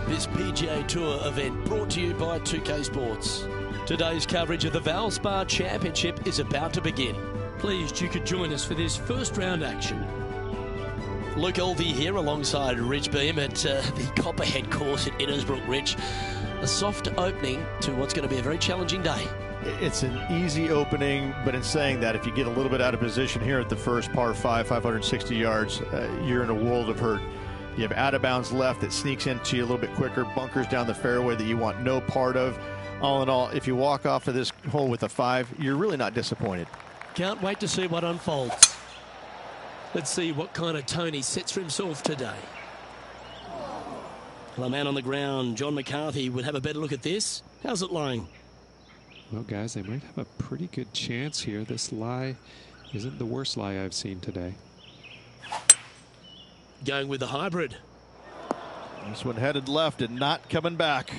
this PGA Tour event brought to you by 2K Sports. Today's coverage of the Valspar Championship is about to begin. Pleased you could join us for this first round action. Luke Elvey here alongside Rich Beam at the Copperhead course at Innisbrook. Rich, a soft opening to what's going to be a very challenging day. It's an easy opening, but in saying that, if you get a little bit out of position here at the first par 5, 560 yards, you're in a world of hurt. You have out of bounds left that sneaks into you a little bit quicker, bunkers down the fairway that you want no part of. All in all, if you walk off of this hole with a 5, you're really not disappointed. Can't wait to see what unfolds. Let's see what kind of tone he sets for himself today. Well, a man on the ground, John McCarthy, would have a better look at this. How's it lying? Well, guys, they might have a pretty good chance here. This lie isn't the worst lie I've seen today. Going with the hybrid. This one headed left and not coming back.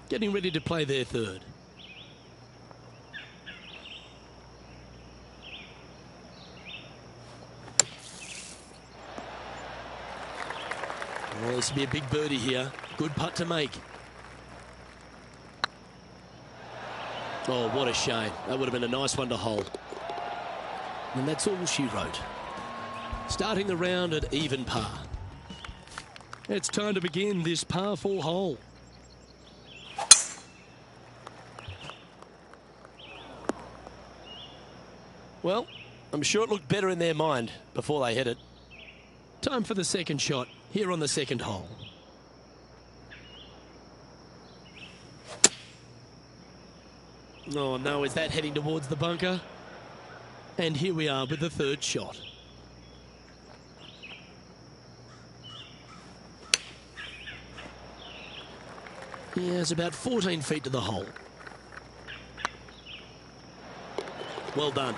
Getting ready to play their third. Well, this will be a big birdie here. Good putt to make. Oh, what a shame. That would have been a nice one to hold. And that's all she wrote. Starting the round at even par. It's time to begin this par 4 hole. Well, I'm sure it looked better in their mind before they hit it. Time for the second shot here on the second hole. Oh no, is that heading towards the bunker? And here we are with the third shot. Yeah, it's about 14 feet to the hole. Well done.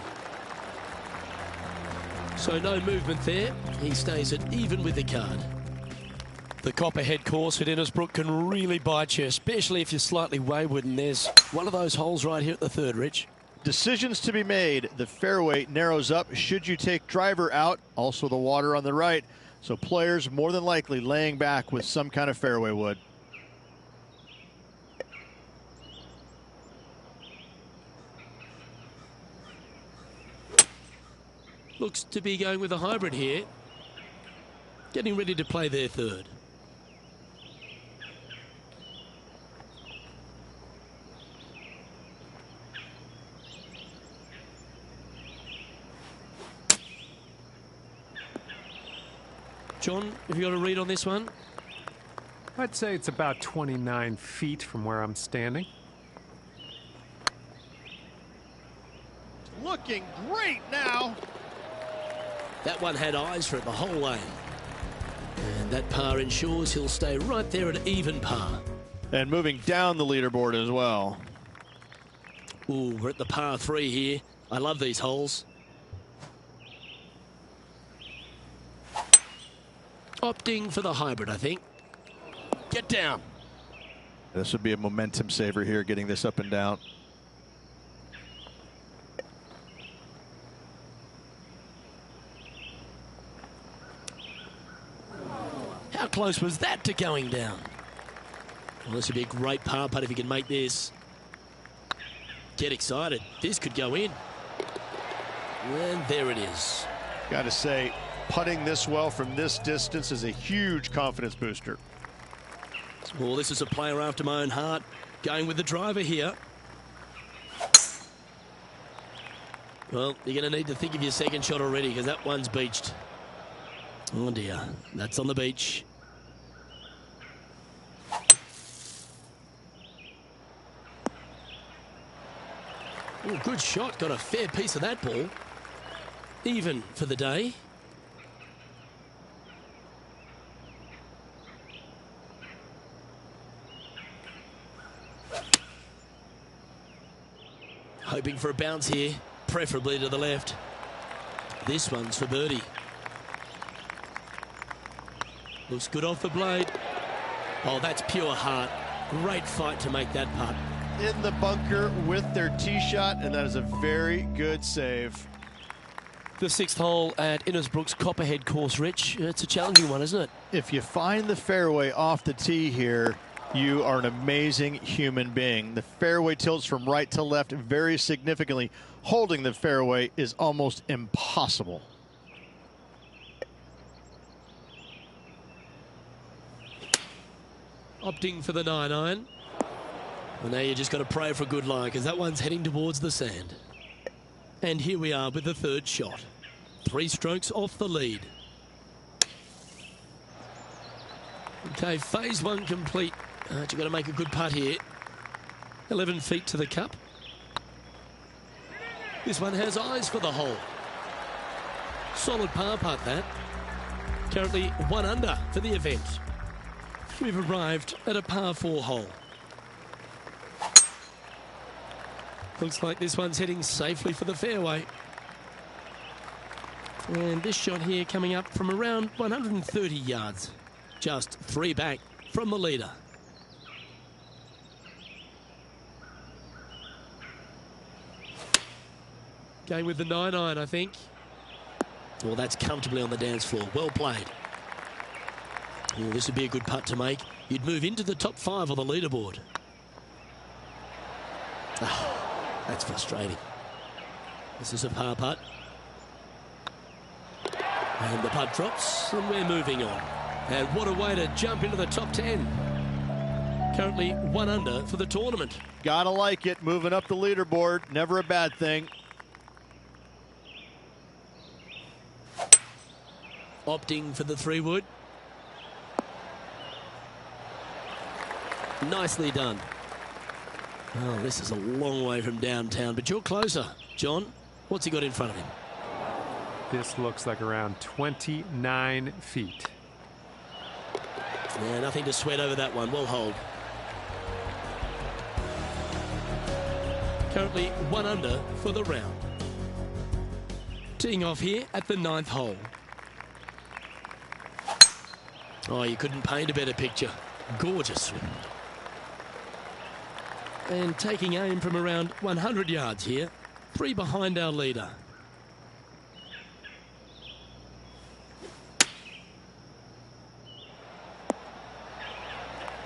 So no movement there. He stays at even with the card. The Copperhead course at Innisbrook can really bite you, especially if you're slightly wayward, and there's one of those holes right here at the third, Rich. Decisions to be made. The fairway narrows up. Should you take driver out? Also the water on the right. So players more than likely laying back with some kind of fairway wood. Looks to be going with a hybrid here. Getting ready to play their third. John, have you got a read on this one? I'd say it's about 29 feet from where I'm standing. Looking great now. That one had eyes for it the whole way. And that par ensures he'll stay right there at even par. And moving down the leaderboard as well. Ooh, we're at the par 3 here. I love these holes. Opting for the hybrid, I think. Get down. This would be a momentum saver here, getting this up and down. How close was that to going down? Well, this would be a great par putt if he can make this. Get excited. This could go in. And there it is. Got to say, putting this well from this distance is a huge confidence booster. Well, this is a player after my own heart. Going with the driver here. Well, you're going to need to think of your second shot already because that one's beached. Oh dear, that's on the beach. Oh, good shot, got a fair piece of that ball. Even for the day. Hoping for a bounce here, preferably to the left. This one's for birdie. Looks good off the blade. Oh, that's pure heart. Great fight to make that putt. In the bunker with their tee shot, and that is a very good save. The sixth hole at Innisbrook's Copperhead course, Rich. It's a challenging one, isn't it? If you find the fairway off the tee here, you are an amazing human being. The fairway tilts from right to left very significantly. Holding the fairway is almost impossible. Opting for the 9-iron. Well, now you just got to pray for good luck, because that one's heading towards the sand. And here we are with the third shot. 3 strokes off the lead. Okay, phase 1 complete. You've got to make a good putt here. 11 feet to the cup. This one has eyes for the hole. Solid par putt, that. Currently 1 under for the event. We've arrived at a par 4 hole. Looks like this one's heading safely for the fairway. And this shot here coming up from around 130 yards. Just 3 back from the leader. Going with the 9-iron, I think. Well, that's comfortably on the dance floor. Well played. Well, this would be a good putt to make. You'd move into the top 5 on the leaderboard. That's frustrating. This is a par putt. And the putt drops, and we're moving on. And what a way to jump into the top 10. Currently 1 under for the tournament. Gotta like it, moving up the leaderboard. Never a bad thing. Opting for the 3-wood. Nicely done. Oh, this is a long way from downtown, but you're closer. John, what's he got in front of him? This looks like around 29 feet. Yeah, nothing to sweat over that one. Well hold. Currently 1 under for the round. Teeing off here at the 9th hole. Oh, you couldn't paint a better picture. Gorgeous. And taking aim from around 100 yards here. 3 behind our leader.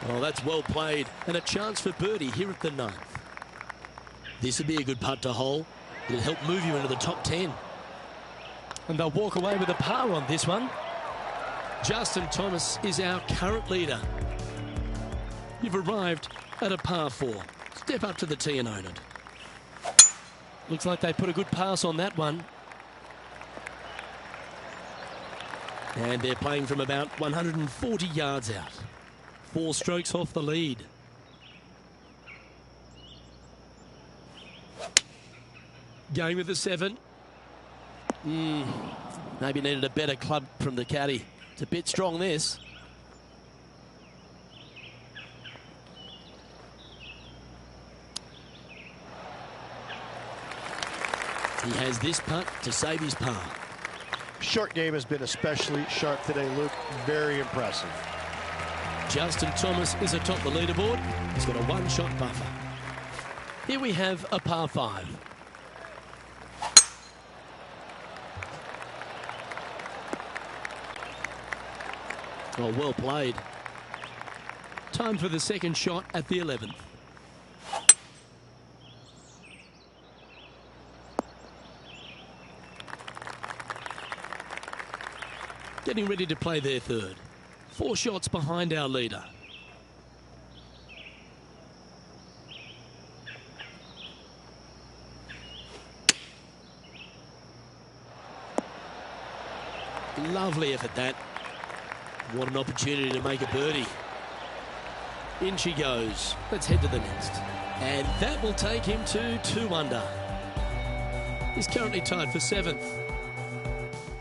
Oh, that's well played. And a chance for birdie here at the 9th. This would be a good putt to hole. It'll help move you into the top 10. And they'll walk away with a par on this one. Justin Thomas is our current leader. You've arrived at a par 4. Step up to the tee and own it. Looks like they put a good pass on that one. And they're playing from about 140 yards out. 4 strokes off the lead. Going with the 7. Maybe needed a better club from the caddy. It's a bit strong, this. He has this putt to save his par. Short game has been especially sharp today, Luke. Very impressive. Justin Thomas is atop the leaderboard. He's got a 1-shot buffer. Here we have a par 5. Oh, well played. Time for the second shot at the 11th. Getting ready to play their third. 4 shots behind our leader. Lovely effort, that. What an opportunity to make a birdie. In she goes. Let's head to the next. And that will take him to 2 under. He's currently tied for 7th.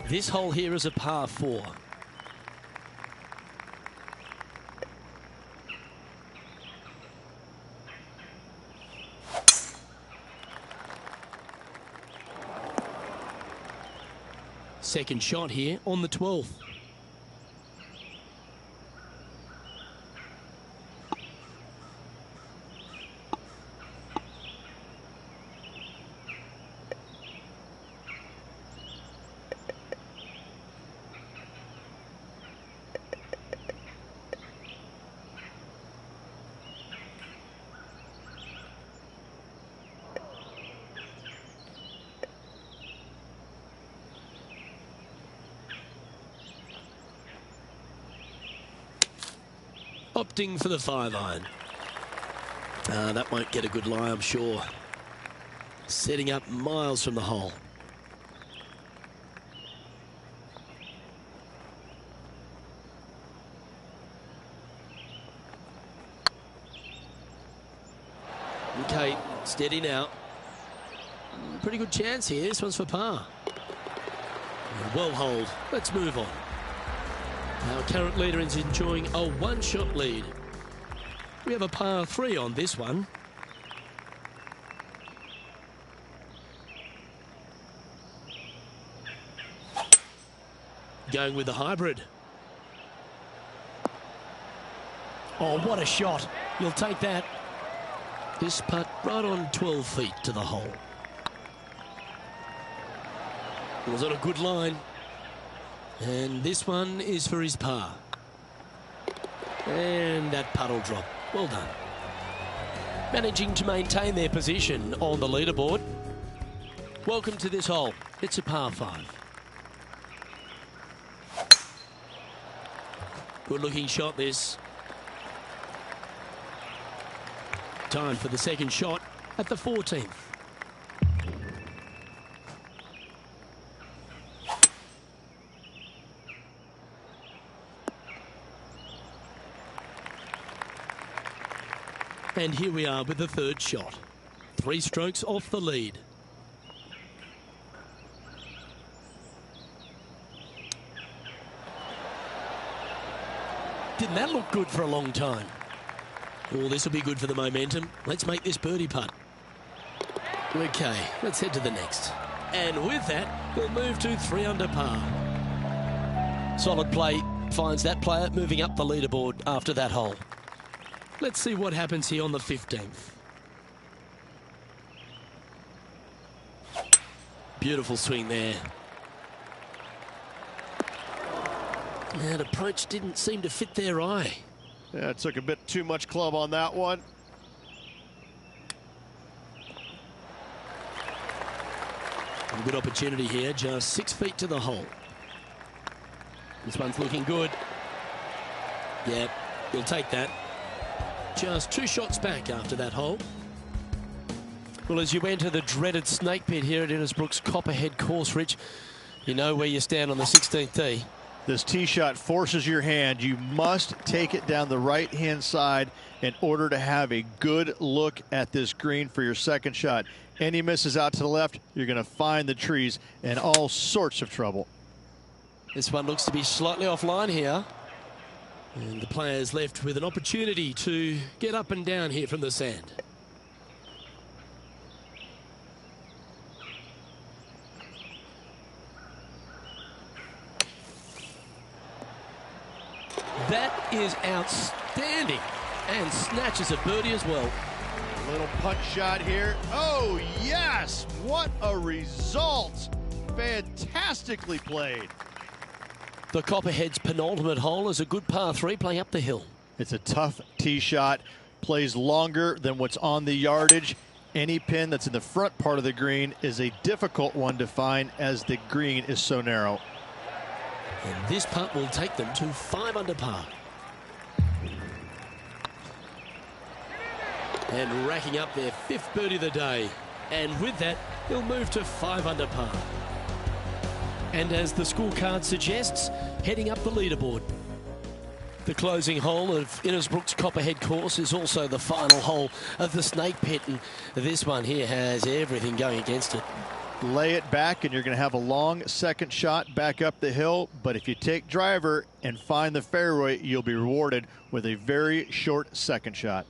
This hole here is a par 4. Second shot here on the 12th. opting for the 5-iron. That won't get a good lie, I'm sure. Setting up miles from the hole. Okay, steady now. Pretty good chance here. This one's for par. Well hold. Let's move on. Our current leader is enjoying a one-shot lead. We have a par 3 on this one. Going with the hybrid. Oh, what a shot. You'll take that. This putt right on 12 feet to the hole. It was on a good line. And this one is for his par. And that putt will drop. Well done. Managing to maintain their position on the leaderboard. Welcome to this hole. It's a par 5. Good looking shot this. Time for the second shot at the 14th. And here we are with the third shot. 3 strokes off the lead. Didn't that look good for a long time? Oh, this will be good for the momentum. Let's make this birdie putt. Okay, let's head to the next. And with that, we'll move to 3 under par. Solid play finds that player moving up the leaderboard after that hole. Let's see what happens here on the 15th. Beautiful swing there. That approach didn't seem to fit their eye. Yeah, it took a bit too much club on that one. A good opportunity here, just 6 feet to the hole. This one's looking good. Yep, you'll take that. Just 2 shots back after that hole. Well, as you enter the dreaded snake pit here at Innisbrook's Copperhead course, Rich, you know where you stand on the 16th tee. This tee shot forces your hand. You must take it down the right-hand side in order to have a good look at this green for your second shot. Any misses out to the left, you're going to find the trees in all sorts of trouble. This one looks to be slightly offline here. And the player's left with an opportunity to get up and down here from the sand. That is outstanding, and snatches a birdie as well. A little punch shot here. Oh, yes! What a result! Fantastically played. The Copperhead's penultimate hole is a good par 3 playing up the hill. It's a tough tee shot. Plays longer than what's on the yardage. Any pin that's in the front part of the green is a difficult one to find as the green is so narrow. And this putt will take them to 5 under par. And racking up their 5th birdie of the day. And with that, they'll move to 5 under par. And as the scorecard suggests, heading up the leaderboard. The closing hole of Innisbrook's Copperhead course is also the final hole of the snake pit. And this one here has everything going against it. Lay it back and you're going to have a long second shot back up the hill, but if you take driver and find the fairway, you'll be rewarded with a very short second shot.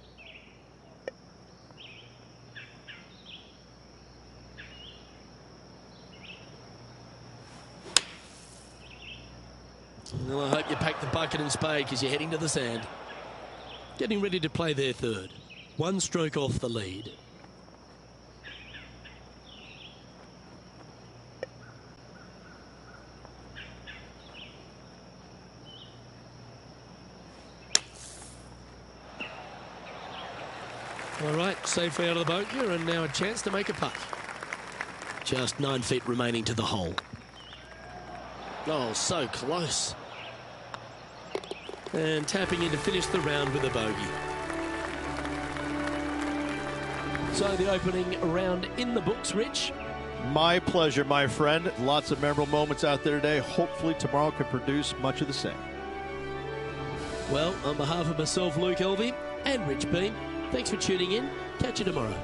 Well, I hope you pack the bucket and spade because you're heading to the sand. Getting ready to play their third. 1 stroke off the lead. All right, safely out of the boat here, and now a chance to make a putt. Just 9 feet remaining to the hole. Oh, so close. And tapping in to finish the round with a bogey. So the opening round in the books, Rich. My pleasure, my friend. Lots of memorable moments out there today. Hopefully tomorrow can produce much of the same. Well, on behalf of myself, Luke Elvey, and Rich Beam, thanks for tuning in. Catch you tomorrow.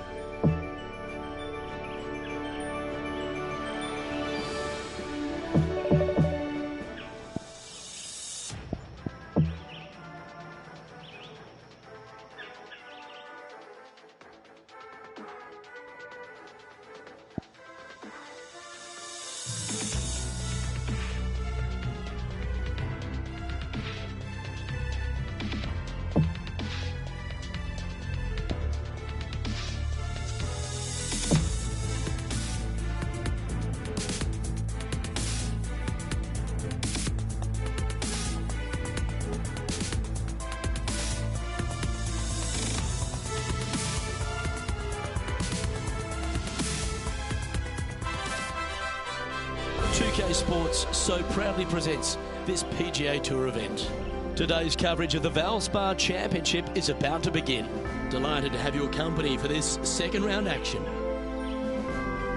Sports so proudly presents this PGA Tour event. Today's coverage of the Valspar Championship is about to begin. Delighted to have your company for this second round action.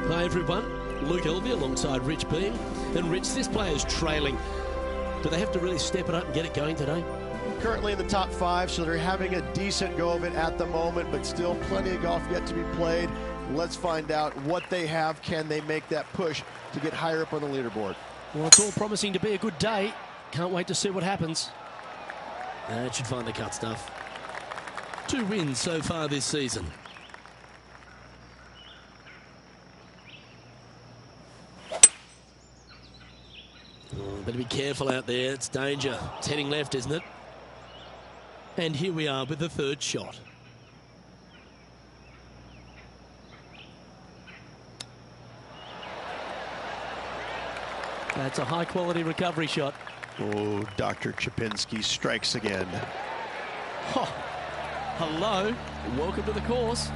Hi everyone, Luke Elvey alongside Rich Beam. And Rich, this player's trailing. Do they have to really step it up and get it going today? Currently in the top 5, so they're having a decent go of it at the moment, but still plenty of golf yet to be played. Let's find out what they have. Can they make that push to get higher up on the leaderboard? Well, it's all promising to be a good day. Can't wait to see what happens. That should find the cut stuff. 2 wins so far this season. Oh, better be careful out there. It's danger. It's heading left, isn't it? And here we are with the 3rd shot. That's a high-quality recovery shot. Oh, Dr. Chapinski strikes again. Oh, hello. Welcome to the course.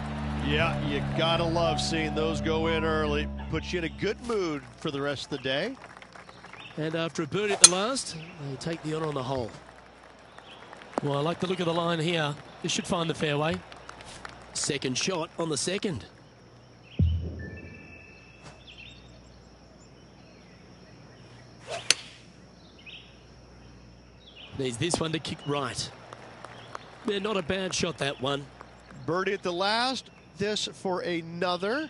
Yeah, you gotta love seeing those go in early. Puts you in a good mood for the rest of the day. And after a birdie at the last, they take the honor on the hole. Well, I like the look of the line here. This should find the fairway. 2nd shot on the 2nd. Needs this one to kick right. Yeah, not a bad shot, that one. Birdie at the last. This for another.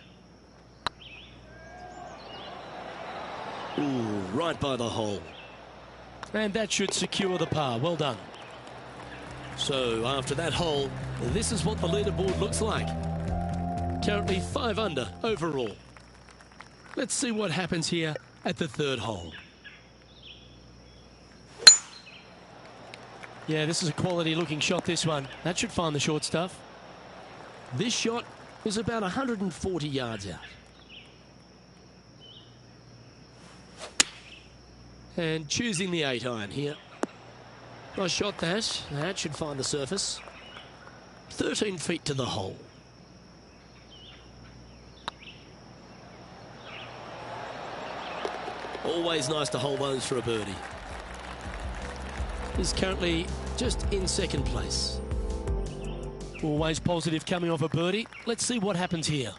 Ooh, right by the hole. And that should secure the par. Well done. So after that hole, this is what the leaderboard looks like. Currently 5 under overall. Let's see what happens here at the 3rd hole. Yeah, this is a quality looking shot, this one. That should find the short stuff. This shot is about 140 yards out. And choosing the 8-iron here. Nice shot that. That should find the surface. 13 feet to the hole. Always nice to hold those for a birdie. Is currently just in 2nd place. Always positive coming off a birdie. Let's see what happens here.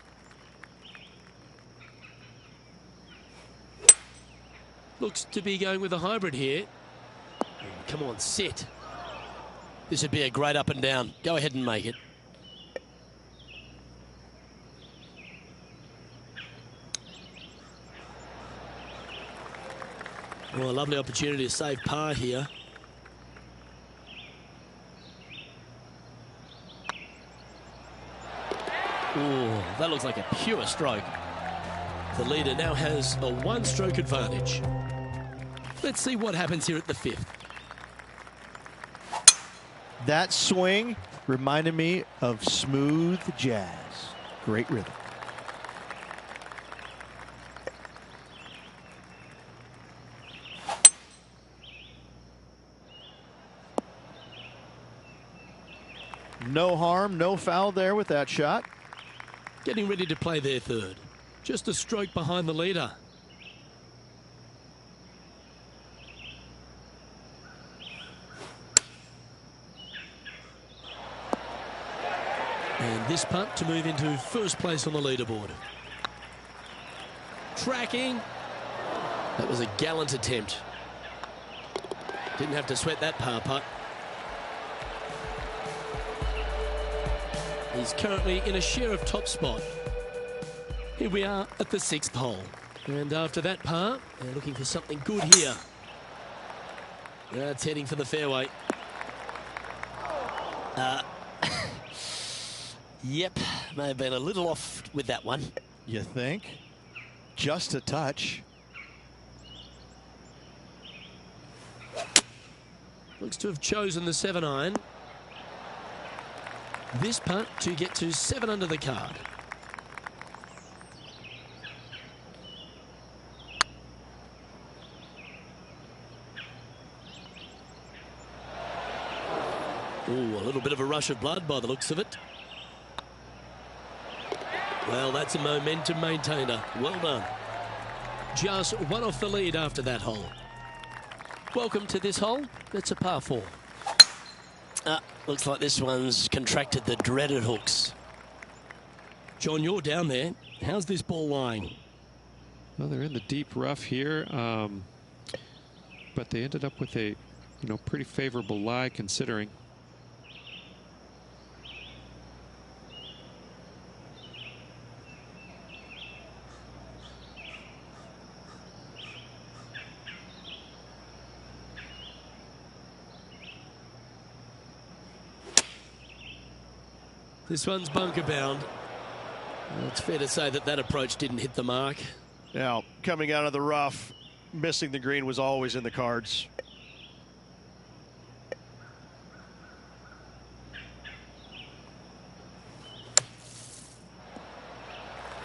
Looks to be going with a hybrid here. Come on, sit. This would be a great up and down. Go ahead and make it. Well, a lovely opportunity to save par here. Ooh, that looks like a pure stroke. The leader now has a 1-stroke advantage. Let's see what happens here at the 5th. That swing reminded me of smooth jazz. Great rhythm. No harm, no foul there with that shot. Getting ready to play their 3rd. Just a stroke behind the leader. And this putt to move into first place on the leaderboard. Tracking. That was a gallant attempt. Didn't have to sweat that par putt. He's currently in a share of top spot. Here we are at the 6th hole. And after that par, they're looking for something good here. That's heading for the fairway. Yep, may have been a little off with that one. You think? Just a touch. Looks to have chosen the 7-iron. This putt to get to 7 under the card. Ooh, a little bit of a rush of blood by the looks of it. Well, that's a momentum maintainer. Well done. Just one off the lead after that hole. Welcome to this hole. It's a par 4. Looks like this one's contracted the dreaded hooks. John, you're down there. How's this ball lying? Well, they're in the deep rough here, but they ended up with a, pretty favorable lie considering. This one's bunker bound. Well, it's fair to say that that approach didn't hit the mark. Now, coming out of the rough, missing the green was always in the cards.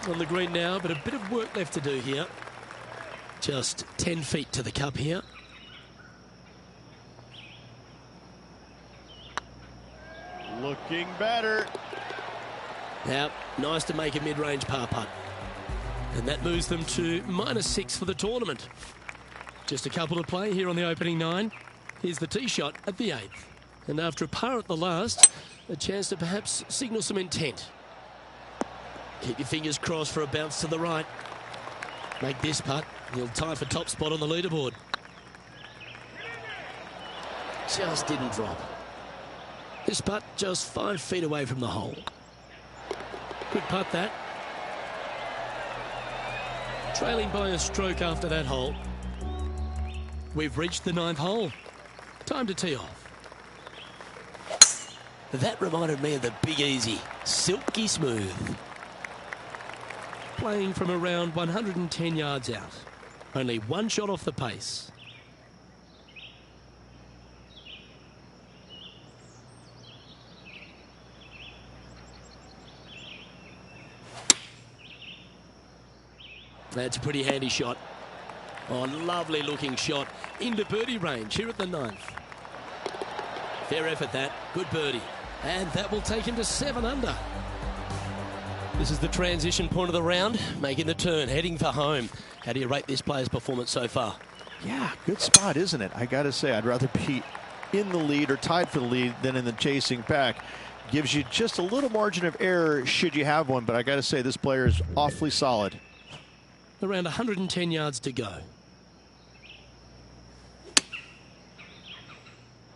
On the green now, but a bit of work left to do here. Just 10 feet to the cup here. Looking better. Now, nice to make a mid-range par putt. And that moves them to -6 for the tournament. Just a couple to play here on the opening 9. Here's the tee shot at the 8th. And after a par at the last, a chance to perhaps signal some intent. Keep your fingers crossed for a bounce to the right. Make this putt. He'll tie for top spot on the leaderboard. Just didn't drop. This putt just 5 feet away from the hole. Good putt that. Trailing by a stroke after that hole. We've reached the 9th hole. Time to tee off. That reminded me of the Big Easy. Silky smooth. Playing from around 110 yards out. Only one shot off the pace. That's a pretty handy shot. Oh, lovely looking shot into birdie range here at the 9th. Fair effort that. Good birdie. And that will take him to 7 under. This is the transition point of the round, making the turn, heading for home. How do you rate this player's performance so far? Yeah, good spot, isn't it? I got to say, I'd rather be in the lead or tied for the lead than in the chasing pack. Gives you just a little margin of error should you have one, but I got to say, this player is awfully solid. Around 110 yards to go.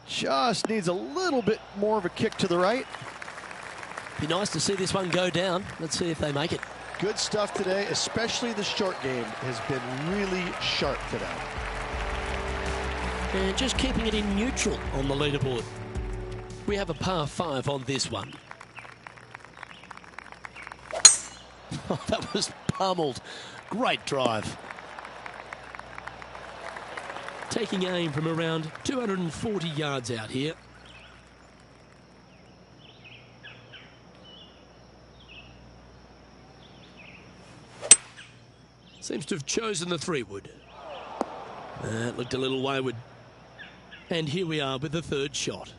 Just needs a little bit more of a kick to the right. Be nice to see this one go down. Let's see if they make it. Good stuff today, especially the short game has been really sharp today. And just keeping it in neutral on the leaderboard. We have a par 5 on this one. Oh, that was pummeled. Great drive. Taking aim from around 240 yards out here. Seems to have chosen the 3-wood. It looked a little wayward. And here we are with the 3rd shot.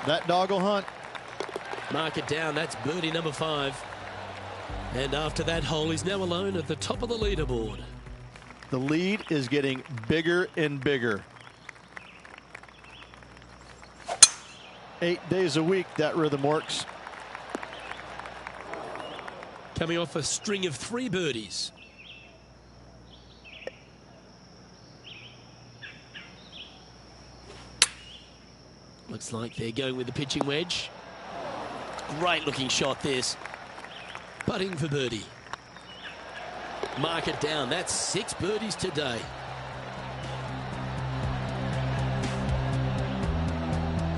That doggle hunt. Mark it down. That's birdie number 5. And after that hole, he's now alone at the top of the leaderboard. The lead is getting bigger and bigger. 8 days a week, that rhythm works. Coming off a string of 3 birdies. Looks like they're going with the pitching wedge. Great looking shot this. Putting for birdie. Mark it down. That's 6 birdies today.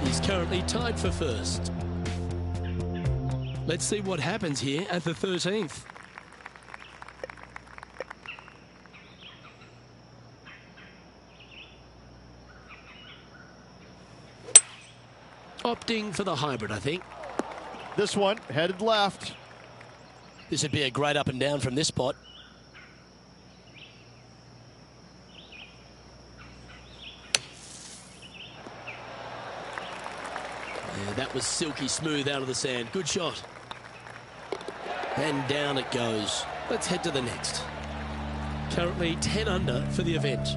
He's currently tied for first. Let's see what happens here at the 13th. Opting for the hybrid, I think. This one headed left. This would be a great up and down from this spot. Yeah, that was silky smooth out of the sand. Good shot. And down it goes. Let's head to the next. Currently 10 under for the event.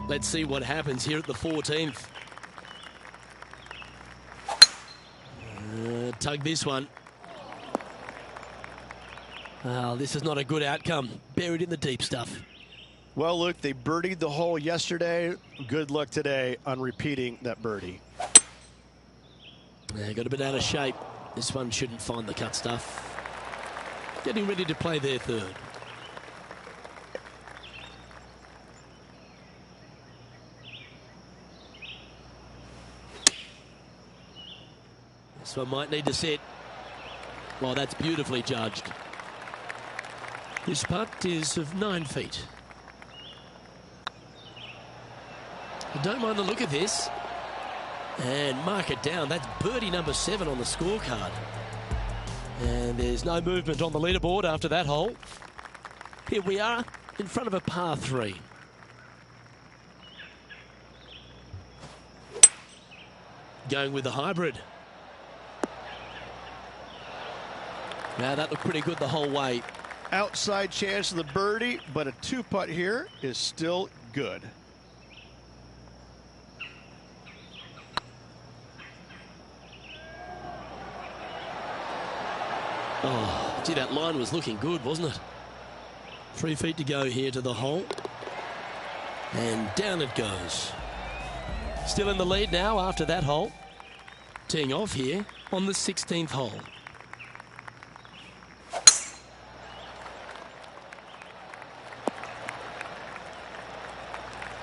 Let's see what happens here at the 14th. Tug this one. Oh, this is not a good outcome. Buried in the deep stuff. Well, look, they birdied the hole yesterday. Good luck today on repeating that birdie. Yeah, got a bit out of shape. This one shouldn't find the cut stuff. Getting ready to play their third. This one might need to sit. Well, that's beautifully judged. This putt is of 9 feet. I don't mind the look of this. And mark it down. That's birdie number 7 on the scorecard. And there's no movement on the leaderboard after that hole. Here we are in front of a par 3. Going with the hybrid. Now that looked pretty good the whole way. Outside chance of the birdie, but a 2-putt here is still good. Oh, gee, that line was looking good, wasn't it? 3 feet to go here to the hole. And down it goes. Still in the lead now after that hole. Teeing off here on the 16th hole.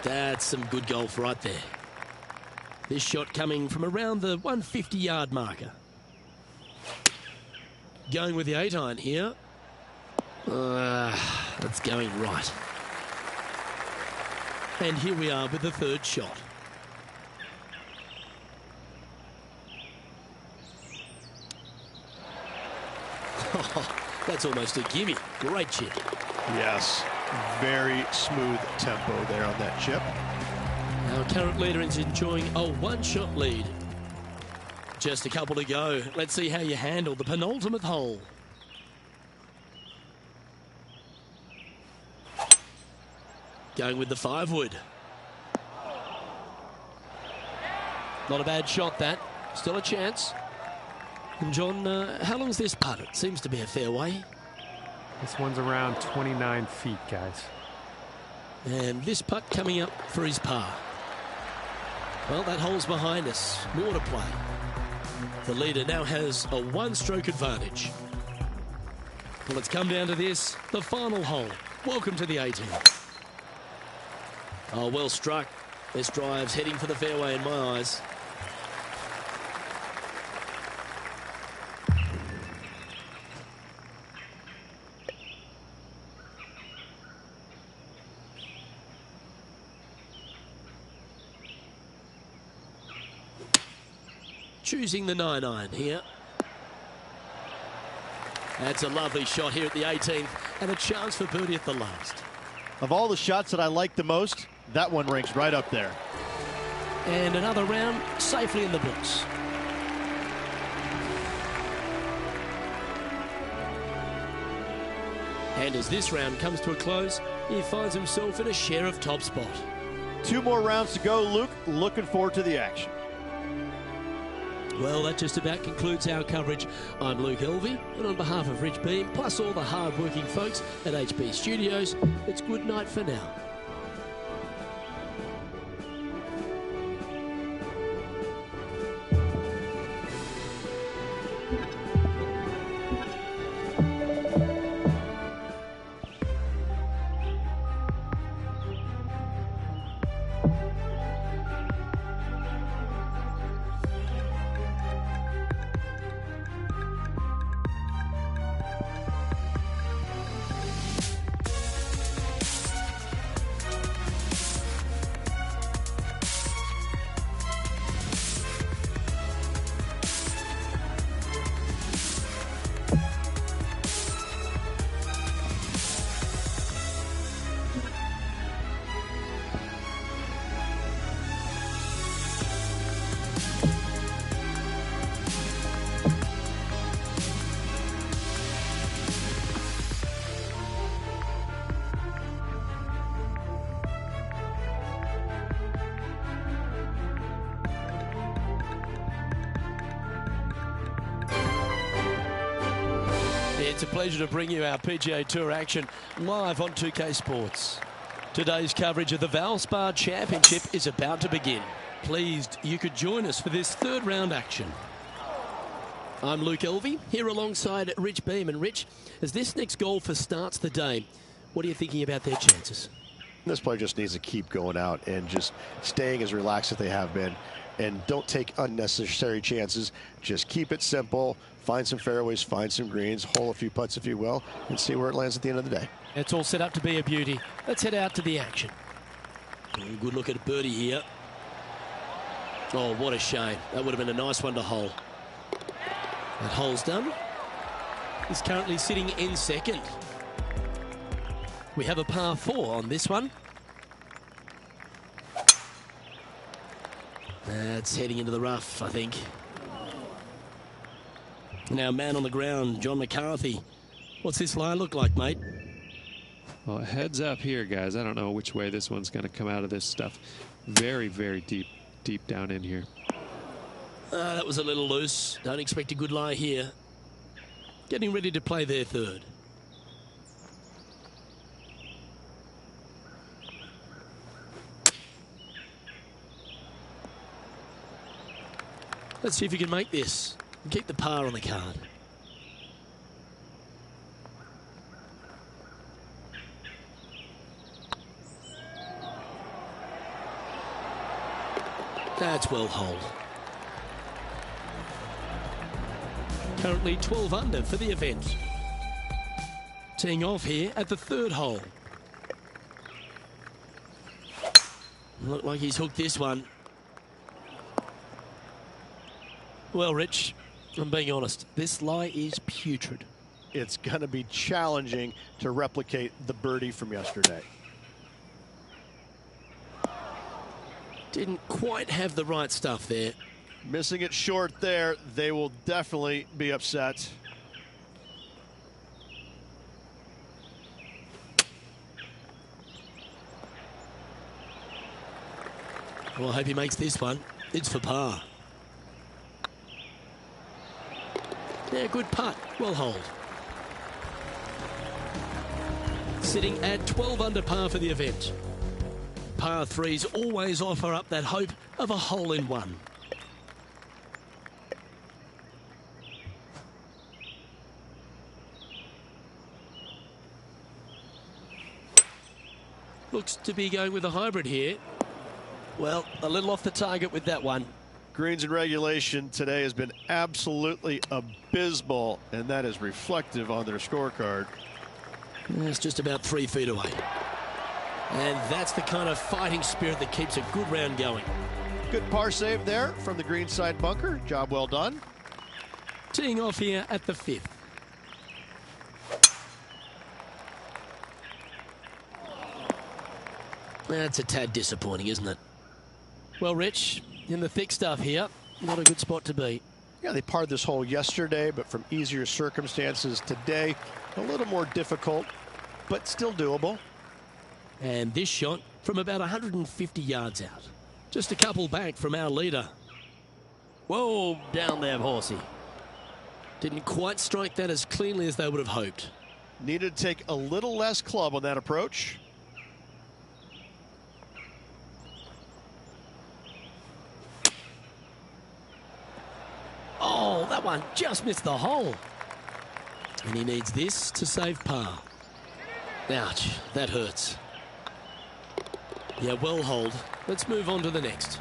That's some good golf right there. This shot coming from around the 150-yard marker. Going with the 8-iron here. That's going right. And here we are with the third shot. That's almost a gimme. Great chip. Yes, very smooth tempo there on that chip. Our current leader is enjoying a 1-shot lead. Just a couple to go. Let's see how you handle the penultimate hole. Going with the 5-wood. Not a bad shot, that. Still a chance. And John, how long is this putt? It seems to be a fair way. This one's around 29 feet, guys. And this putt coming up for his par. Well, that hole's behind us. More to play. The leader now has a 1-stroke advantage. Well, it's come down to this, the final hole. Welcome to the 18th. Oh, well struck. This drive's heading for the fairway in my eyes. Choosing the 9-iron here. That's a lovely shot here at the 18th and a chance for birdie at the last. Of all the shots that I like the most, that one ranks right up there. And another round safely in the books. And as this round comes to a close, he finds himself in a share of top spot. 2 more rounds to go, Luke. Looking forward to the action. Well, that just about concludes our coverage. I'm Luke Elvey, and on behalf of Rich Beam, plus all the hard-working folks at HB Studios, it's good night for now. It's a pleasure to bring you our PGA Tour action live on 2K Sports. Today's coverage of the Valspar Championship is about to begin. Pleased you could join us for this 3rd round action. I'm Luke Elvey, here alongside Rich Beam. And Rich, as this next golfer starts the day, what are you thinking about their chances? This player just needs to keep going out and just staying as relaxed as they have been. And don't take unnecessary chances. Just keep it simple. Find some fairways, find some greens, hole a few putts if you will, and see where it lands at the end of the day. It's all set up to be a beauty. Let's head out to the action. Good look at a birdie here. Oh, what a shame. That would have been a nice one to hole. That hole's done. He's currently sitting in 2nd. We have a par 4 on this one. That's heading into the rough, I think. Now, man on the ground, John McCarthy. What's this line look like, mate? Well, heads up here, guys. I don't know which way this one's going to come out of this stuff. Very, very deep down in here. That was a little loose. Don't expect a good lie here. Getting ready to play their 3rd. Let's see if you can make this and keep the par on the card. That's well holed. Currently 12 under for the event. Teeing off here at the 3rd hole. Look like he's hooked this one. Well, Rich, I'm being honest, this lie is putrid. It's going to be challenging to replicate the birdie from yesterday. Didn't quite have the right stuff there. Missing it short there, they will definitely be upset. Well, I hope he makes this one. It's for par. Yeah, good putt. Well holed. Sitting at 12 under par for the event. Par 3s always offer up that hope of a hole-in-one. Looks to be going with a hybrid here. Well, a little off the target with that one. Greens in regulation today has been absolutely abysmal, and that is reflective on their scorecard. It's just about 3 feet away. And that's the kind of fighting spirit that keeps a good round going. Good par save there from the greenside bunker. Job well done. Teeing off here at the 5th. That's a tad disappointing, isn't it? Well, Rich, in the thick stuff here, not a good spot to be. Yeah, they parred this hole yesterday, but from easier circumstances today, a little more difficult, but still doable. And this shot from about 150 yards out. Just a couple back from our leader. Whoa, down there, horsey. Didn't quite strike that as cleanly as they would have hoped. Needed to take a little less club on that approach. Oh, that one just missed the hole. And he needs this to save par. Ouch, that hurts. Yeah, well holed. Let's move on to the next.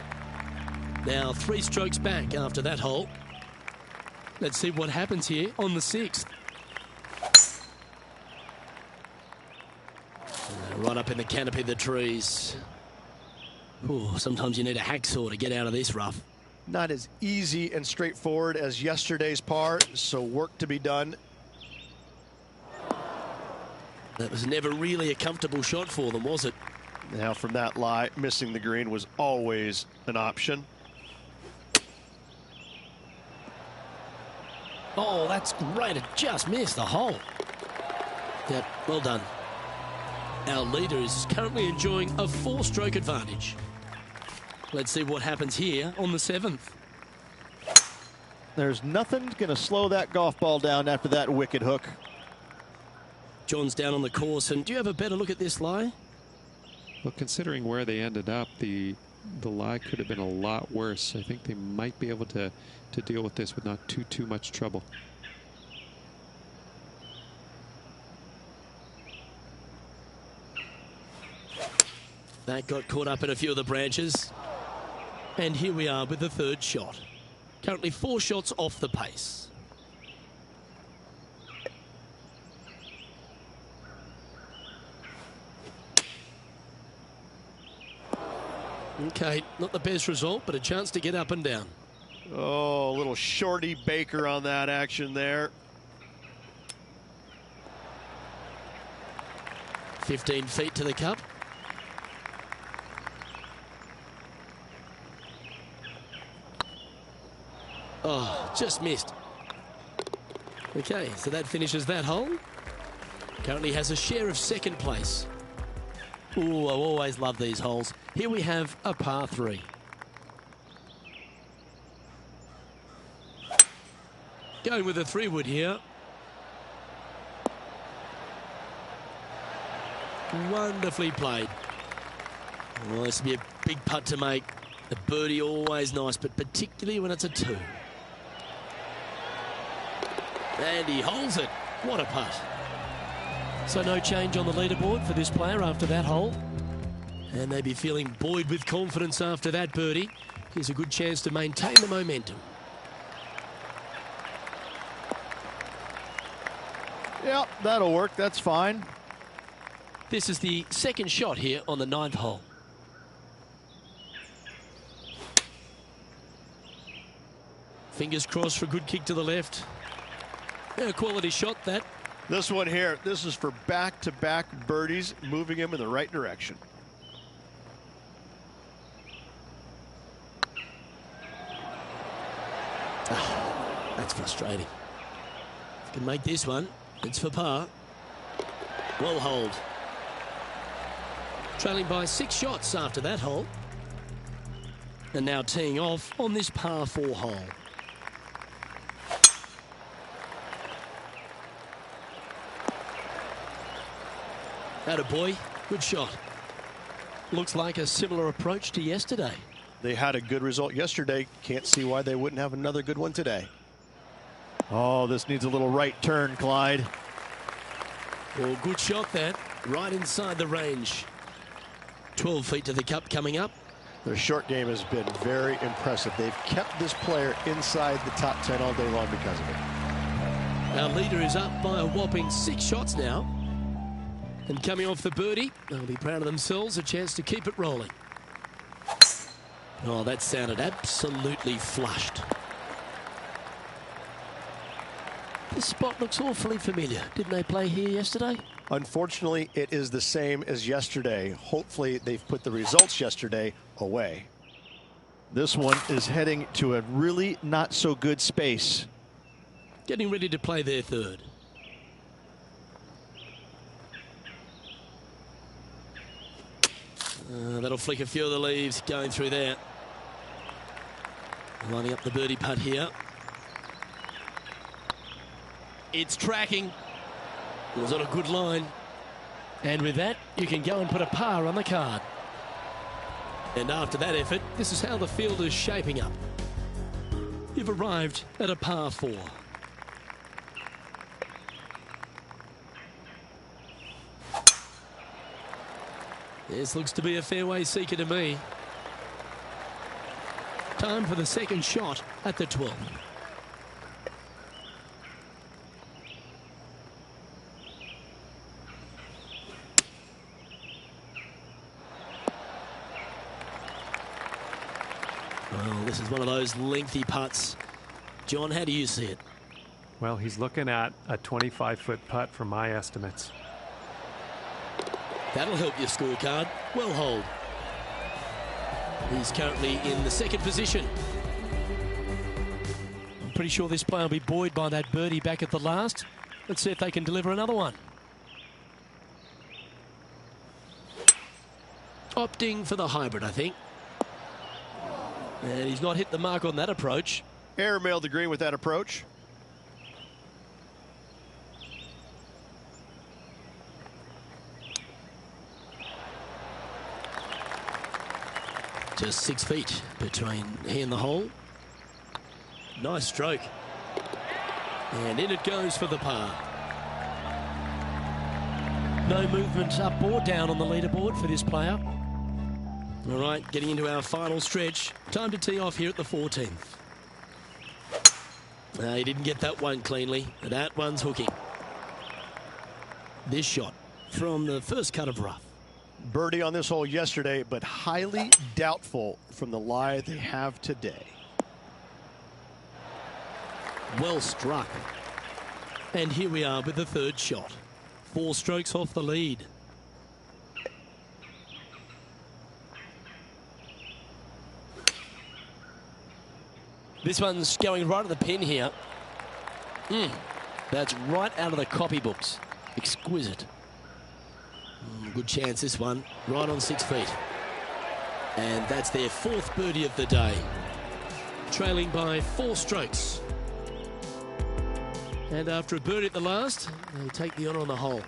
Now 3 strokes back after that hole. Let's see what happens here on the 6th. Right up in the canopy of the trees. Ooh, sometimes you need a hacksaw to get out of this rough. Not as easy and straightforward as yesterday's par, so work to be done. That was never really a comfortable shot for them, was it? Now from that lie, missing the green was always an option. Oh, that's great. It just missed the hole. Yep, well done. Our leader is currently enjoying a 4-stroke advantage. Let's see what happens here on the 7th. There's nothing going to slow that golf ball down after that wicked hook. John's down on the course, and do you have a better look at this lie? Well, considering where they ended up, the lie could have been a lot worse. I think they might be able to deal with this with not too much trouble. That got caught up in a few of the branches. And here we are with the 3rd shot. Currently 4 shots off the pace. Okay, not the best result, but a chance to get up and down. Oh, a little shorty Baker on that action there. 15 feet to the cup. Oh, just missed. Okay, so that finishes that hole. Currently has a share of 2nd place. Ooh, I always love these holes. Here we have a par 3. Going with a 3-wood here. Wonderfully played. Well, this will be a big putt to make. A birdie always nice, but particularly when it's a 2. And he holds it. What a putt. So no change on the leaderboard for this player after that hole. And they'd be feeling buoyed with confidence after that birdie. Here's a good chance to maintain the momentum. Yep, that'll work. That's fine. This is the 2nd shot here on the 9th hole. Fingers crossed for a good kick to the left. Yeah, a quality shot, that. This one here, this is for back-to-back birdies, moving him in the right direction. That's frustrating. If you can make this one, it's for par. Well holed. Trailing by 6 shots after that hole. And now teeing off on this par 4 hole. Attaboy, good shot. Looks like a similar approach to yesterday. They had a good result yesterday. Can't see why they wouldn't have another good one today. Oh, this needs a little right turn, Clyde. Well, good shot that. Right inside the range. 12 feet to the cup coming up. Their short game has been very impressive. They've kept this player inside the top 10 all day long because of it. Our leader is up by a whopping 6 shots now. And coming off the birdie, they'll be proud of themselves, a chance to keep it rolling. Oh, that sounded absolutely flushed. This spot looks awfully familiar. Didn't they play here yesterday? Unfortunately, it is the same as yesterday. Hopefully, they've put the results yesterday away. This one is heading to a really not so good space. Getting ready to play their 3rd. That'll flick a few of the leaves going through there. Lining up the birdie putt here. It's tracking. It was on a good line. And with that, you can go and put a par on the card. And after that effort, this is how the field is shaping up. You've arrived at a par 4. This looks to be a fairway seeker to me. Time for the second shot at the 12th. Well, this is one of those lengthy putts. John, how do you see it? Well, he's looking at a 25-foot putt from my estimates. That'll help your scorecard. Well hold. He's currently in the second position. I'm pretty sure this player will be buoyed by that birdie back at the last. Let's see if they can deliver another one. Opting for the hybrid, I think. And he's not hit the mark on that approach. Airmail the green with that approach. Just 6 feet between he and the hole. Nice stroke. And in it goes for the par. No movement up or down on the leaderboard for this player. All right, getting into our final stretch. Time to tee off here at the 14th. He didn't get that one cleanly. That one's hooking. This shot from the first cut of rough. Birdie on this hole yesterday, but highly doubtful from the lie they have today. Well struck. And here we are with the third shot. 4 strokes off the lead. This one's going right at the pin here. That's right out of the copybooks. Exquisite. Good chance this one. Right on 6 feet. And that's their 4th birdie of the day. Trailing by 4 strokes. And after a birdie at the last, they take the honour on the hole.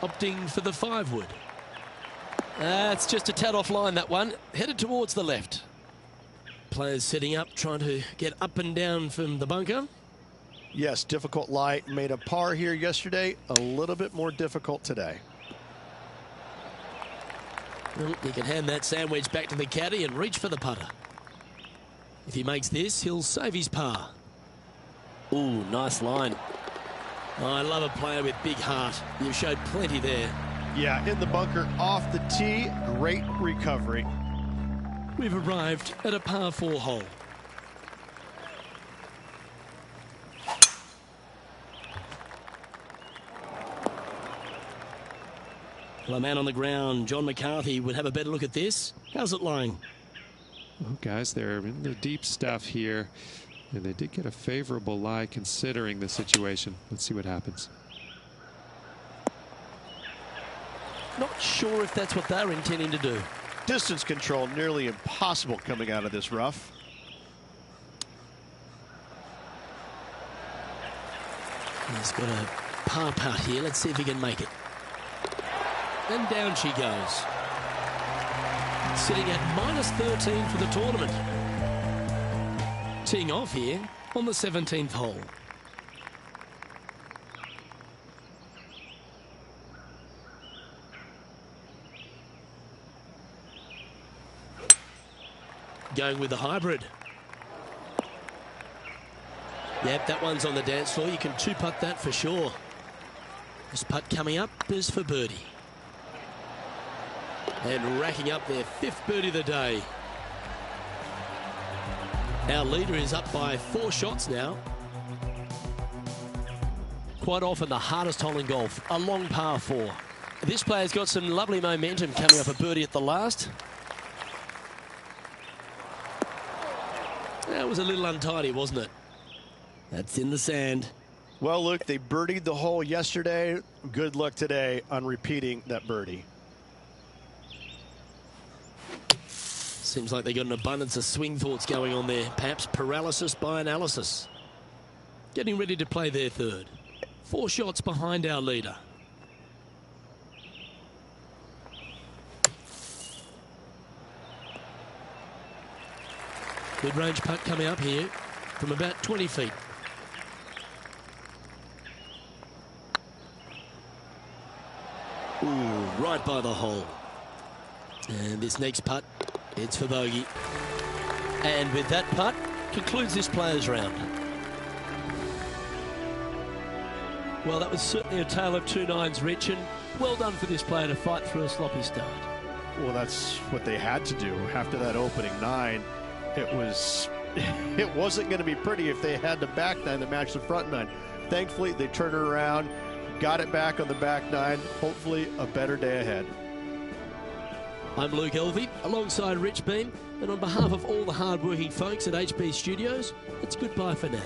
Opting for the 5-wood. It's just a tad offline, that one. Headed towards the left. Players setting up, trying to get up and down from the bunker. Yes, difficult lie. Made a par here yesterday. A little bit more difficult today. Well, he can hand that sandwich back to the caddy and reach for the putter. If he makes this, he'll save his par. Ooh, nice line. Oh, I love a player with big heart. You've showed plenty there. Yeah, in the bunker, off the tee, great recovery. We've arrived at a par 4 hole. Well, a man on the ground, John McCarthy, would have a better look at this. How's it lying? Well, guys, they're in the deep stuff here, and they did get a favorable lie considering the situation. Let's see what happens. Not sure if that's what they're intending to do. Distance control nearly impossible coming out of this rough. He's got a par putt here. Let's see if he can make it. And down she goes. Sitting at -13 for the tournament. Teeing off here on the 17th hole. Going with the hybrid. Yep, that one's on the dance floor. You can 2-putt that for sure. This putt coming up is for birdie. And racking up their 5th birdie of the day. Our leader is up by 4 shots now. Quite often the hardest hole in golf, a long par 4. This player's got some lovely momentum coming up a birdie at the last. That was a little untidy, wasn't it? That's in the sand. Well, Luke, they birdied the hole yesterday. Good luck today on repeating that birdie. Seems like they got an abundance of swing thoughts going on there. Perhaps paralysis by analysis. Getting ready to play their third. 4 shots behind our leader. Mid-range putt coming up here from about 20 feet. Ooh, right by the hole. And this next putt, it's for bogey. And with that putt, concludes this players' round. Well, that was certainly a tale of 2 nines, Rich, and well done for this player to fight through a sloppy start. Well, that's what they had to do after that opening 9. It wasn't going to be pretty if they had the back 9 to match the front 9. Thankfully, they turned it around, got it back on the back 9. Hopefully, a better day ahead. I'm Luke Elvey, alongside Rich Beam, and on behalf of all the hard-working folks at HB Studios, it's goodbye for now.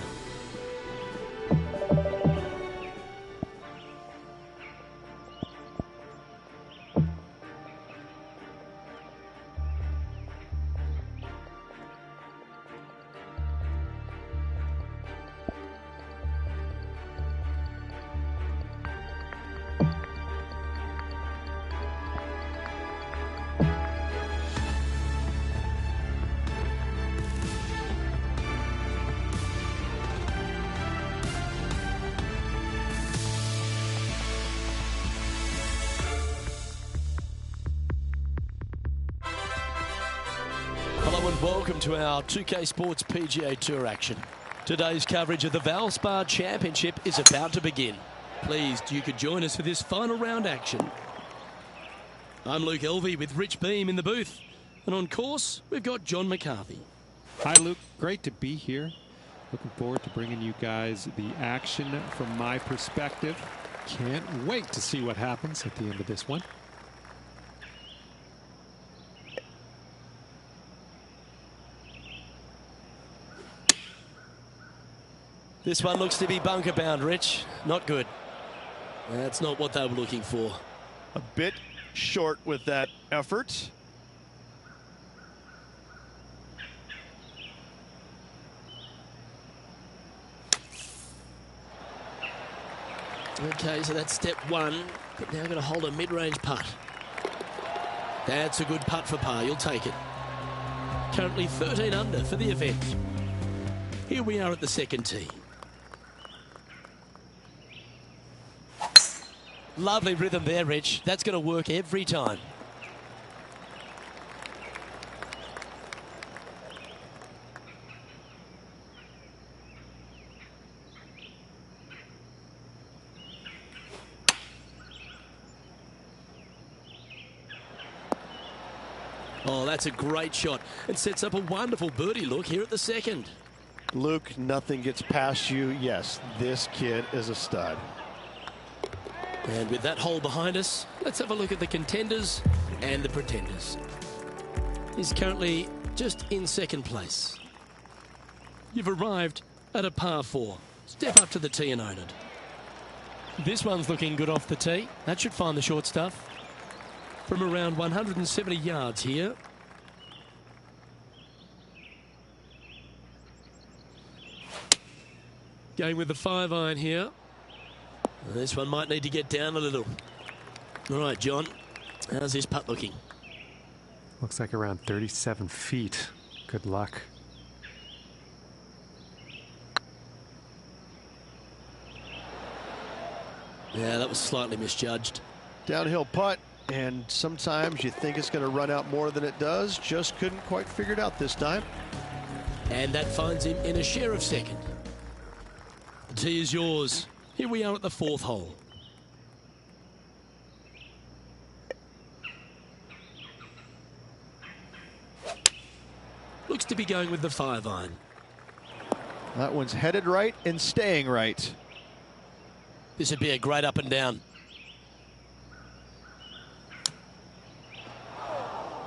Hello and welcome to our 2K Sports PGA Tour action. Today's coverage of the Valspar Championship is about to begin. Pleased you could join us for this final round action. I'm Luke Elvey with Rich Beam in the booth. And on course, we've got John McCarthy. Hi, Luke. Great to be here. Looking forward to bringing you guys the action from my perspective. Can't wait to see what happens at the end of this one. This one looks to be bunker bound, Rich. Not good. That's not what they were looking for. A bit short with that effort. Okay, so that's step 1, but now going to hold a mid-range putt. That's a good putt for par. You'll take it. Currently 13 under for the event. Here we are at the second tee. Lovely rhythm there, Rich. That's going to work every time. Oh, that's a great shot. It sets up a wonderful birdie look here at the second. Luke, nothing gets past you. Yes, this kid is a stud. And with that hole behind us, let's have a look at the contenders and the pretenders. He's currently just in second place. You've arrived at a par 4. Step up to the tee and own it. This one's looking good off the tee. That should find the short stuff. From around 170 yards here. Going with the 5-iron here. This one might need to get down a little. All right, John, how's this putt looking? Looks like around 37 feet. Good luck. Yeah, that was slightly misjudged. Downhill putt, and sometimes you think it's going to run out more than it does. Just couldn't quite figure it out this time. And that finds him in a share of second. The tee is yours. Here we are at the 4th hole. Looks to be going with the 5-iron. That one's headed right and staying right. This would be a great up and down.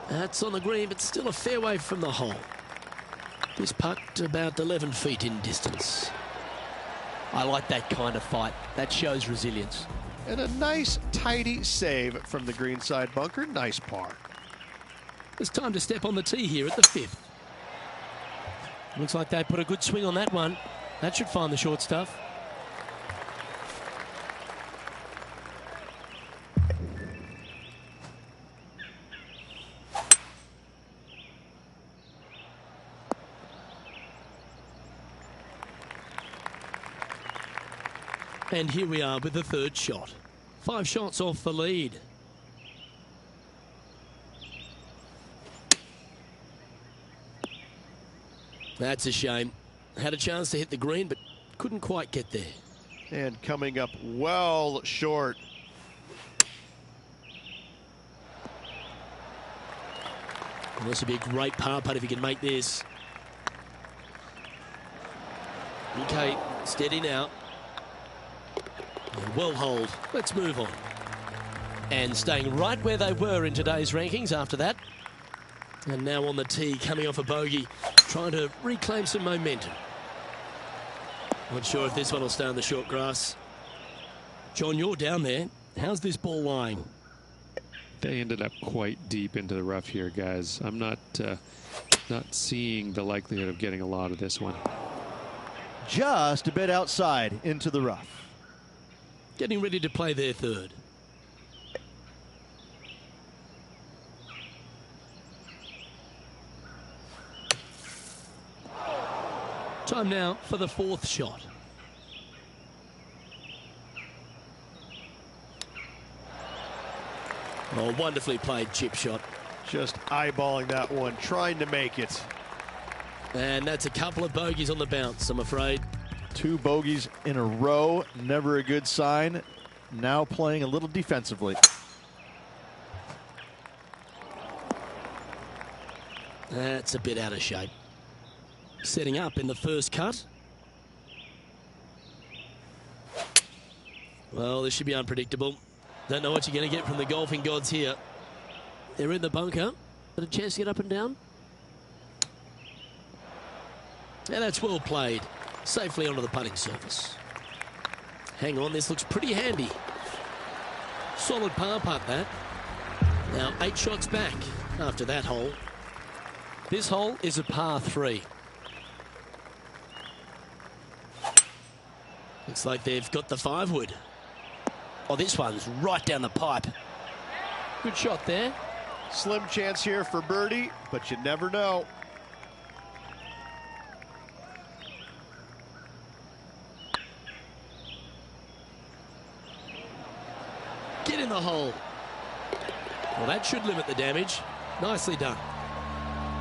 That's on the green, but still a fair way from the hole. This putt about 11 feet in distance. I like that kind of fight. That shows resilience. And a nice, tidy save from the greenside bunker. Nice par. It's time to step on the tee here at the 5th. Looks like they put a good swing on that one. That should find the short stuff. And here we are with the 3rd shot. 5 shots off the lead. That's a shame. Had a chance to hit the green, but couldn't quite get there. And coming up well short. Well, this would be a great par putt if he can make this. Okay, steady now. Well hold. Let's move on. And staying right where they were in today's rankings after that. And now on the tee, coming off a bogey, trying to reclaim some momentum. Not sure if this one will stay on the short grass. John, you're down there. How's this ball lying? They ended up quite deep into the rough here, guys. I'm not seeing the likelihood of getting a lot of this one. Just a bit outside into the rough. Getting ready to play their 3rd. Time now for the 4th shot. Oh, wonderfully played chip shot. Just eyeballing that one, trying to make it. And that's a couple of bogeys on the bounce, I'm afraid. 2 bogeys in a row, never a good sign. Now playing a little defensively. That's a bit out of shape. Setting up in the first cut. Well, this should be unpredictable. Don't know what you're going to get from the golfing gods here. They're in the bunker. Got a chance to get up and down. And that's well played. Safely onto the putting surface. Hang on, this looks pretty handy. Solid par putt, that. Now 8 shots back after that hole. This hole is a par 3. Looks like they've got the 5-wood. Oh, this one's right down the pipe. Good shot there. Slim chance here for birdie, but you never know. Get in the hole. Well, that should limit the damage. Nicely done.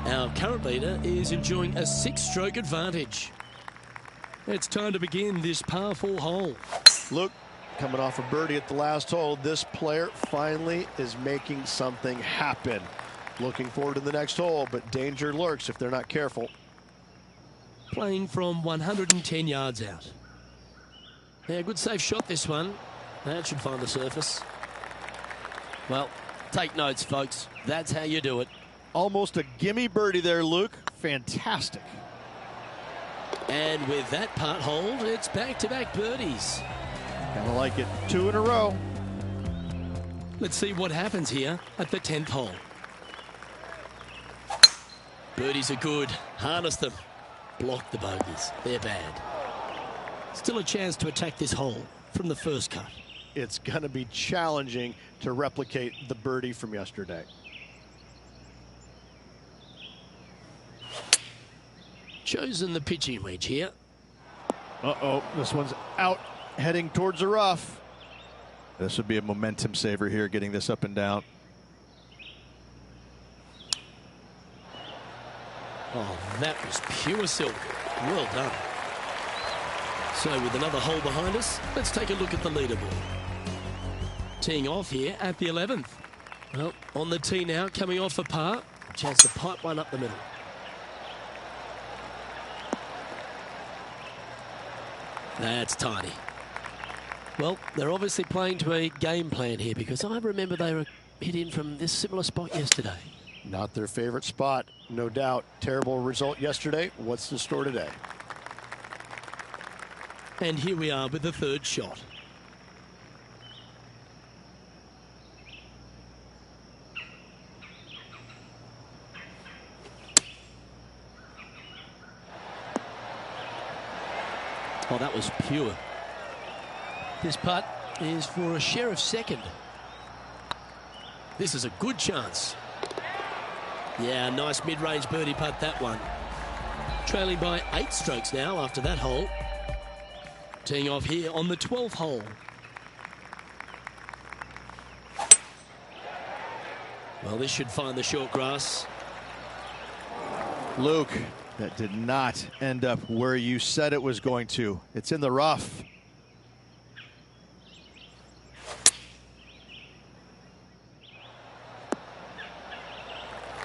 Our current leader is enjoying a 6-stroke advantage. It's time to begin this par 4 hole. Look, coming off a birdie at the last hole, this player finally is making something happen. Looking forward to the next hole, but danger lurks if they're not careful. Playing from 110 yards out. Yeah, good safe shot this one. That should find the surface. Well, take notes, folks. That's how you do it. Almost a gimme birdie there, Luke. Fantastic. And with that part hold, it's back-to-back birdies. Kind of like it. 2 in a row. Let's see what happens here at the 10th hole. Birdies are good. Harness them. Block the bogeys. They're bad. Still a chance to attack this hole from the first cut. It's going to be challenging to replicate the birdie from yesterday. Chosen the pitching wedge here. Uh-oh, this one's out, heading towards the rough. This would be a momentum saver here, getting this up and down. Oh, that was pure silk. Well done. So with another hole behind us, let's take a look at the leaderboard. Teeing off here at the 11th. Well, on the tee now, coming off a par. Chance to pipe one up the middle. That's tidy. Well, they're obviously playing to a game plan here, because I remember they were hit in from this similar spot yesterday. Not their favorite spot, no doubt. Terrible result yesterday. What's the score today? And here we are with the third shot. Oh, that was pure. This putt is for a share of second. This is a good chance. Yeah, nice mid-range birdie putt, that one. Trailing by 8 strokes now after that hole. Teeing off here on the 12th hole. Well, this should find the short grass. Luke, that did not end up where you said it was going to. It's in the rough.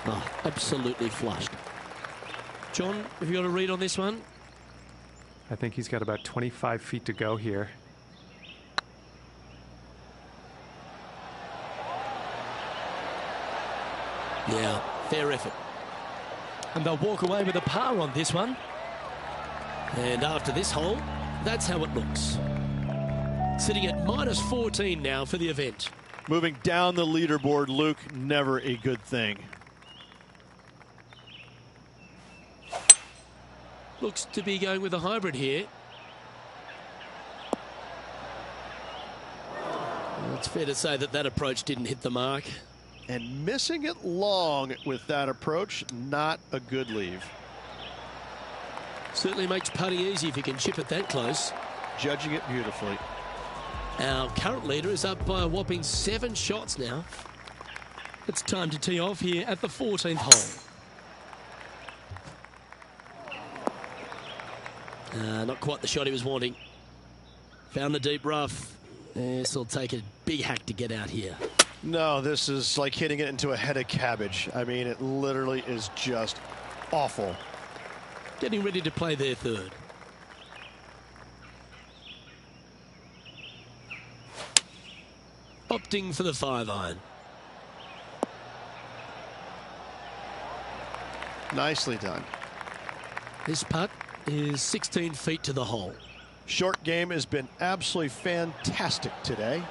Oh, absolutely flushed. John, have you got a read on this one? I think he's got about 25 feet to go here. Yeah, fair effort. And they'll walk away with a par on this one. And after this hole, that's how it looks. Sitting at -14 now for the event. Moving down the leaderboard, Luke, never a good thing. Looks to be going with a hybrid here. Well, it's fair to say that that approach didn't hit the mark. And missing it long with that approach, not a good leave. Certainly makes putting easy if you can chip it that close. Judging it beautifully. Our current leader is up by a whopping 7 shots now. It's time to tee off here at the 14th hole. Not quite the shot he was wanting. Found the deep rough. This will take a big hack to get out here. No, this is like hitting it into a head of cabbage. I mean, it literally is just awful. Getting ready to play their third. Opting for the 5-iron. Nicely done. This putt is 16 feet to the hole. Short game has been absolutely fantastic today.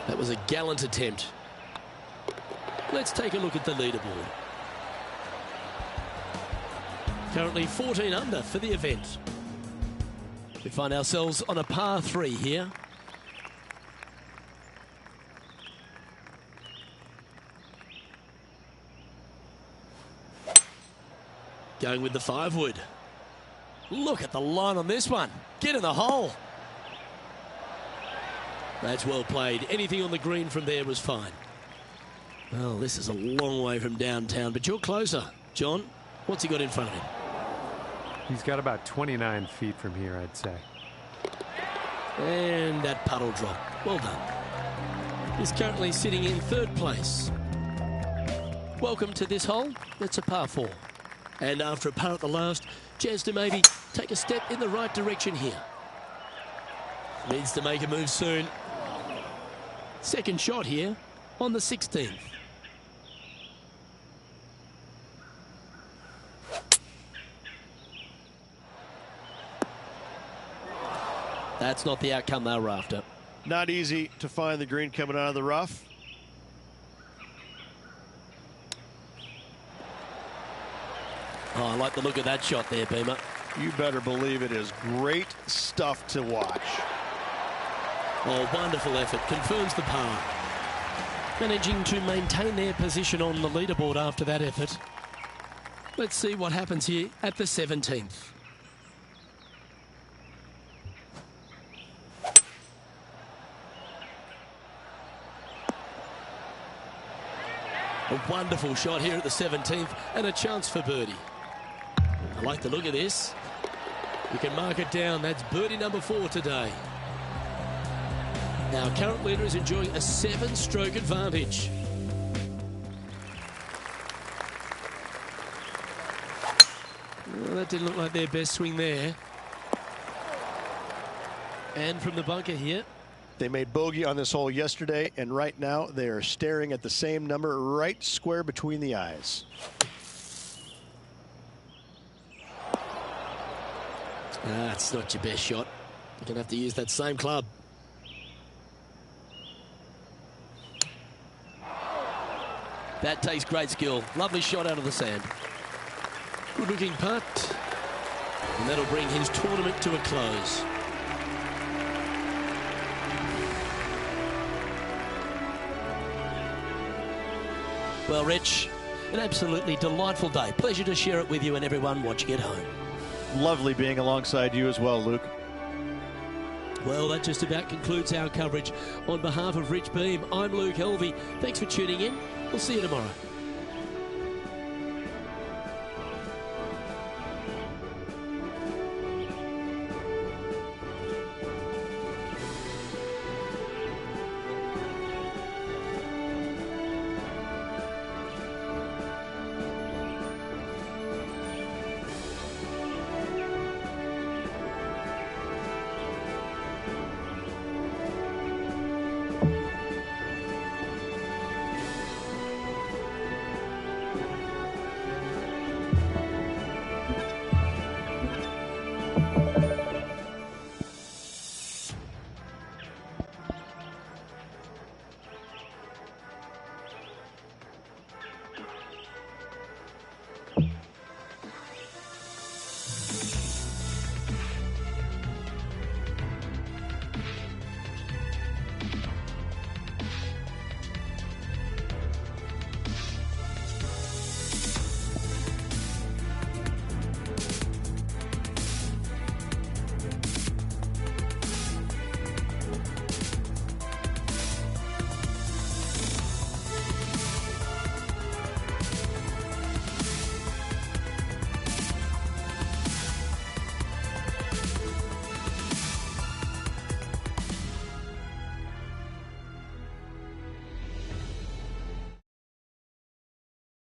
That was a gallant attempt. Let's take a look at the leaderboard. Currently 14 under for the event. We find ourselves on a par 3 here. Going with the 5-wood. Look at the line on this one. Get in the hole. That's well played. Anything on the green from there was fine. Well, this is a long way from downtown, but you're closer. John, what's he got in front of him? He's got about 29 feet from here, I'd say. And that puddle drop. Well done. He's currently sitting in 3rd place. Welcome to this hole. It's a par 4. And after a par at the last, chance to maybe take a step in the right direction here. Needs to make a move soon. Second shot here on the 16th. That's not the outcome they were after. Not easy to find the green coming out of the rough. Oh, I like the look of that shot there, Beamer. You better believe it is great stuff to watch. Oh, wonderful effort. Confirms the par. Managing to maintain their position on the leaderboard after that effort. Let's see what happens here at the 17th. A wonderful shot here at the 17th and a chance for birdie. I like the look of this. We can mark it down. That's birdie number 4 today. Our current leader is enjoying a 7-stroke advantage. Well, that didn't look like their best swing there. And from the bunker here. They made bogey on this hole yesterday, and right now they are staring at the same number right square between the eyes. That's not your best shot. You're going to have to use that same club. That takes great skill. Lovely shot out of the sand. Good looking putt. And that'll bring his tournament to a close. Well, Rich, an absolutely delightful day. Pleasure to share it with you and everyone watching at home. Lovely being alongside you as well, Luke. Well, that just about concludes our coverage. On behalf of Rich Beam, I'm Luke Helvey. Thanks for tuning in. We'll see you tomorrow.